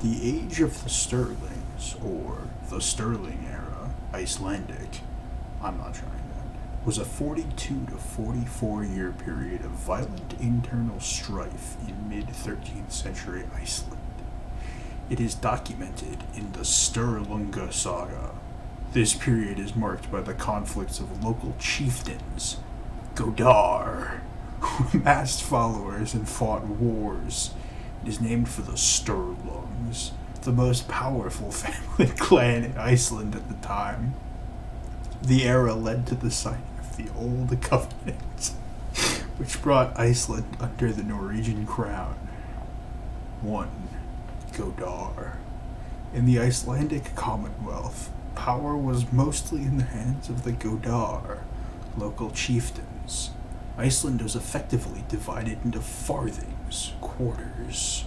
The age of the Sturlungs, or the Sturling era, Icelandic, I'm not trying that, was a 42 to 44 year period of violent internal strife in mid-13th century Iceland. It is documented in the Sturlunga saga. This period is marked by the conflicts of local chieftains, Godar, who amassed followers and fought wars. It is named for the Sturlungs, the most powerful family clan in Iceland at the time. The era led to the signing of the Old Covenant, which brought Iceland under the Norwegian crown. 1. Godar. In the Icelandic Commonwealth, power was mostly in the hands of the Godar, local chieftains. Iceland was effectively divided into farthings, quarters.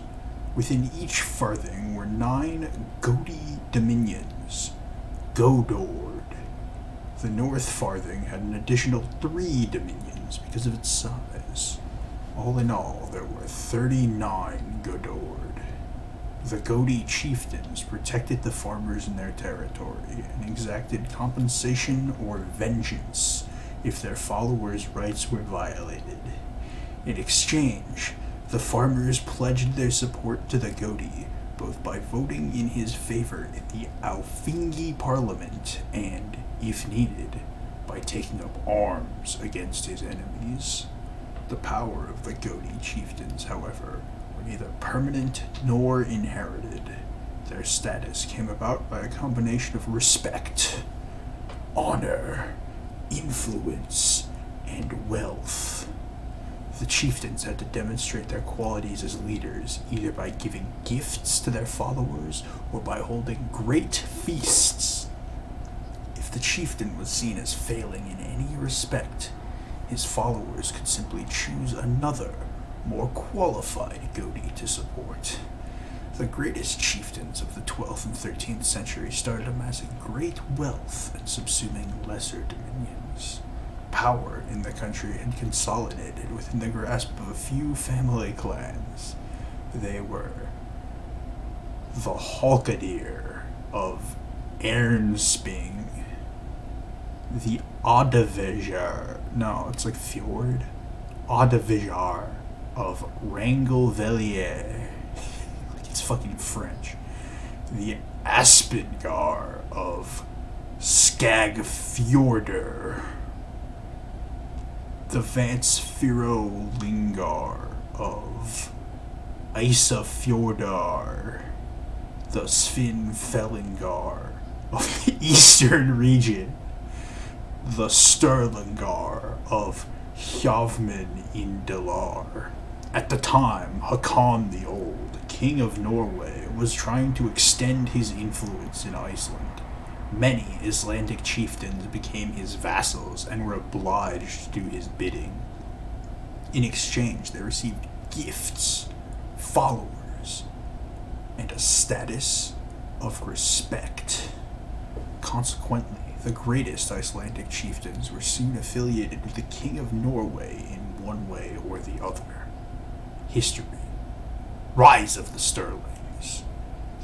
Within each farthing were 9 Godi dominions, Godord. The North Farthing had an additional 3 dominions because of its size. All in all, there were 39 Godord. The Godi chieftains protected the farmers in their territory and exacted compensation or vengeance if their followers' rights were violated. In exchange, the farmers pledged their support to the Godi, both by voting in his favor in the Alþingi parliament and, if needed, by taking up arms against his enemies. The power of the Godi chieftains, however, were neither permanent nor inherited. Their status came about by a combination of respect, honor, influence, and wealth. The chieftains had to demonstrate their qualities as leaders, either by giving gifts to their followers or by holding great feasts. If the chieftain was seen as failing in any respect, his followers could simply choose another, more qualified Godi to support. The greatest chieftains of the 12th and 13th century started amassing great wealth and subsuming lesser dominions. Power in the country had consolidated within the grasp of a few family clans. They were the Halkadir of Ernsping, the Adavijar, no, it's like Fjord, Adavijar of Rangelvellier, like it's fucking French, the Aspingar of Skagfjordur, the Vansfjorolingar of Isafjordar, the Svinfellingar of the Eastern region, the Sturlungar of Hjavmin in Delar. At the time, Hakon the Old, king of Norway, was trying to extend his influence in Iceland. Many Icelandic chieftains became his vassals and were obliged to do his bidding. In exchange, they received gifts, followers, and a status of respect. Consequently, the greatest Icelandic chieftains were soon affiliated with the King of Norway in one way or the other. History. Rise of the Sturlungs.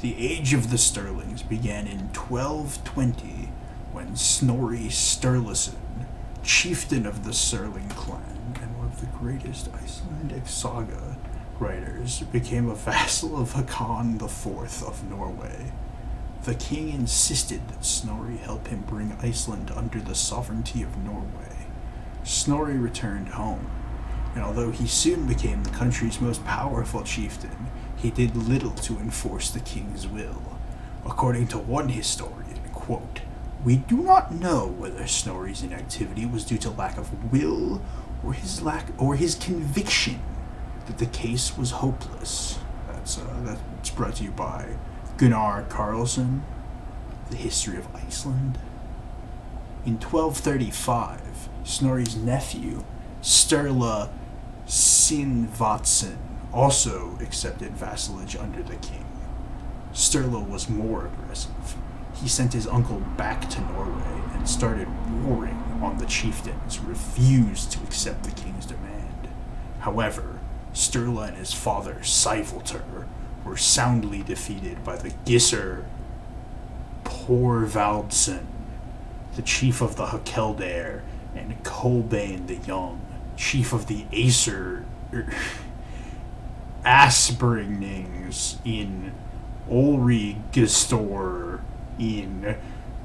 The age of the Sturlungs began in 1220 when Snorri Sturluson, chieftain of the Sturling clan and one of the greatest Icelandic saga writers, became a vassal of Hakon IV of Norway. The king insisted that Snorri help him bring Iceland under the sovereignty of Norway. Snorri returned home, and although he soon became the country's most powerful chieftain, he did little to enforce the king's will. According to one historian, quote, "We do not know whether Snorri's inactivity was due to lack of will or his conviction that the case was hopeless." That's brought to you by Gunnar Karlsson, The History of Iceland. In 1235, Snorri's nephew, Sturla Sinvatsson, also accepted vassalage under the king. Sturla was more aggressive. He sent his uncle back to Norway and started warring on the chieftains who refused to accept the king's demand. However, Sturla and his father, Seivaltur, were soundly defeated by the Gissur Porvaldsen, the chief of the Hakeldair, and Kolbane the Young, chief of the Aspringings in Olrigistor in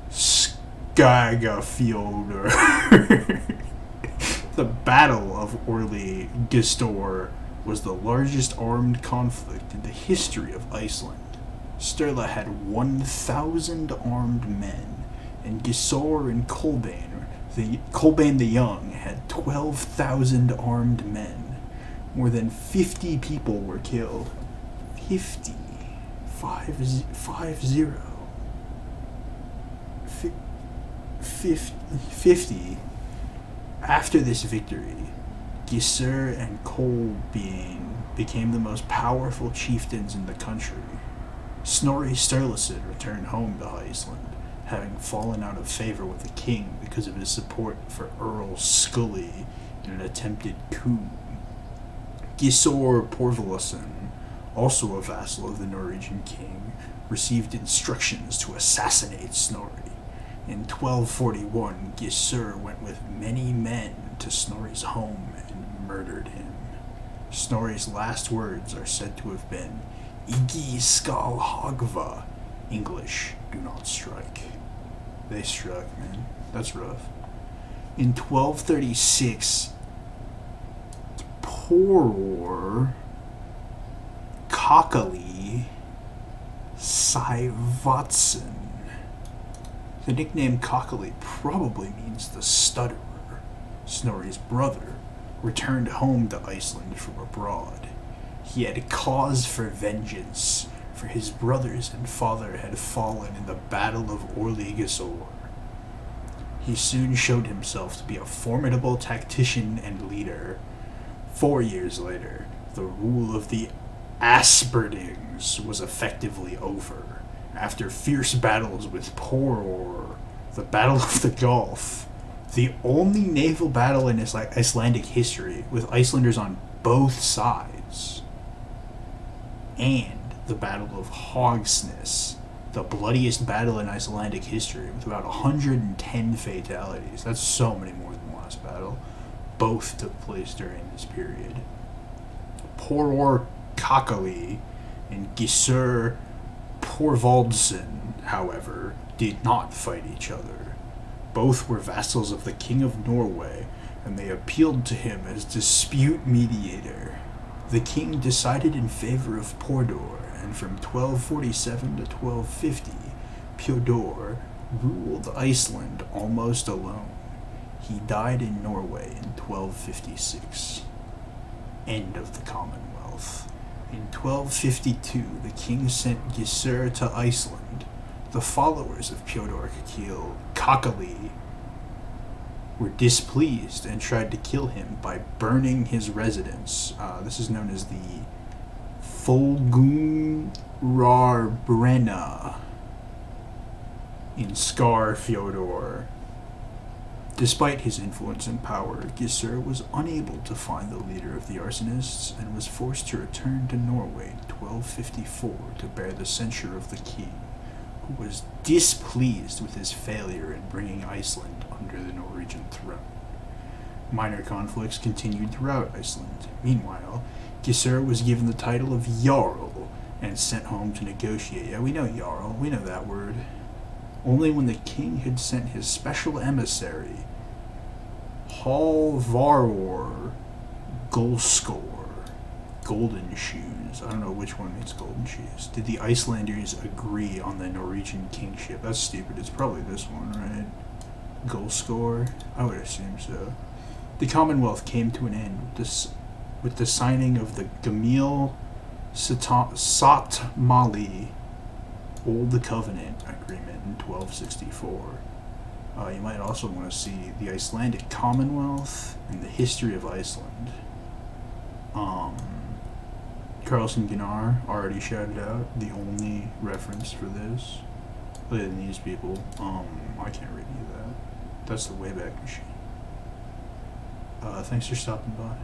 Skagafjordur. The Battle of Olrigistor was the largest armed conflict in the history of Iceland. Sturla had 1,000 armed men, and Gissur and Kolbane the Young had 12,000 armed men. More than 50 people were killed. 50. 50. 50. After this victory, Gissur and Kolbein became the most powerful chieftains in the country. Snorri Sturluson returned home to Iceland, having fallen out of favor with the king because of his support for Earl Scully in an attempted coup. Gissur Porvaldsson, also a vassal of the Norwegian king, received instructions to assassinate Snorri. In 1241, Gissur went with many men to Snorri's home and murdered him. Snorri's last words are said to have been, "Igi skal hagva," English, "do not strike." They struck, man. That's rough. In 1236, Poror Kakali Saivatsen. The nickname Kakali probably means the stutterer. Snorri's brother returned home to Iceland from abroad. He had cause for vengeance, for his brothers and father had fallen in the Battle of Olrigistor. He soon showed himself to be a formidable tactician and leader. 4 years later, the rule of the Asperdings was effectively over. After fierce battles with Poror, the Battle of the Gulf, the only naval battle in Icelandic history with Icelanders on both sides, and the Battle of Hogsnes, the bloodiest battle in Icelandic history with about 110 fatalities. That's so many more than the last battle. Both took place during this period. Poror Kakali and Gissur Porvaldsson, however, did not fight each other. Both were vassals of the King of Norway, and they appealed to him as dispute mediator. The king decided in favor of Pordor, and from 1247 to 1250, Pjodor ruled Iceland almost alone. He died in Norway in 1256. End of the Commonwealth. In 1252, the king sent Gissur to Iceland. The followers of Pjodor Kakali were displeased and tried to kill him by burning his residence. This is known as the Folgunrarbrenna in Skarfjordor. Despite his influence and power, Gissur was unable to find the leader of the arsonists and was forced to return to Norway in 1254 to bear the censure of the king, who was displeased with his failure in bringing Iceland under the Norwegian throne. Minor conflicts continued throughout Iceland. Meanwhile, Gissur was given the title of Jarl and sent home to negotiate. Yeah, we know Jarl. We know that word. Only when the king had sent his special emissary, Halvaror Golskor, Golden Shoes. I don't know which one means Golden Shoes. Did the Icelanders agree on the Norwegian kingship? That's stupid. It's probably this one, right? Golskor? I would assume so. The Commonwealth came to an end with the signing of the Gamil Satmali Old Covenant Agreement in 1264. You might also want to see the Icelandic Commonwealth and the history of Iceland. Carlson Gunnar already shouted out the only reference for this. Other than these people, I can't read any of that. That's the Wayback Machine. Thanks for stopping by.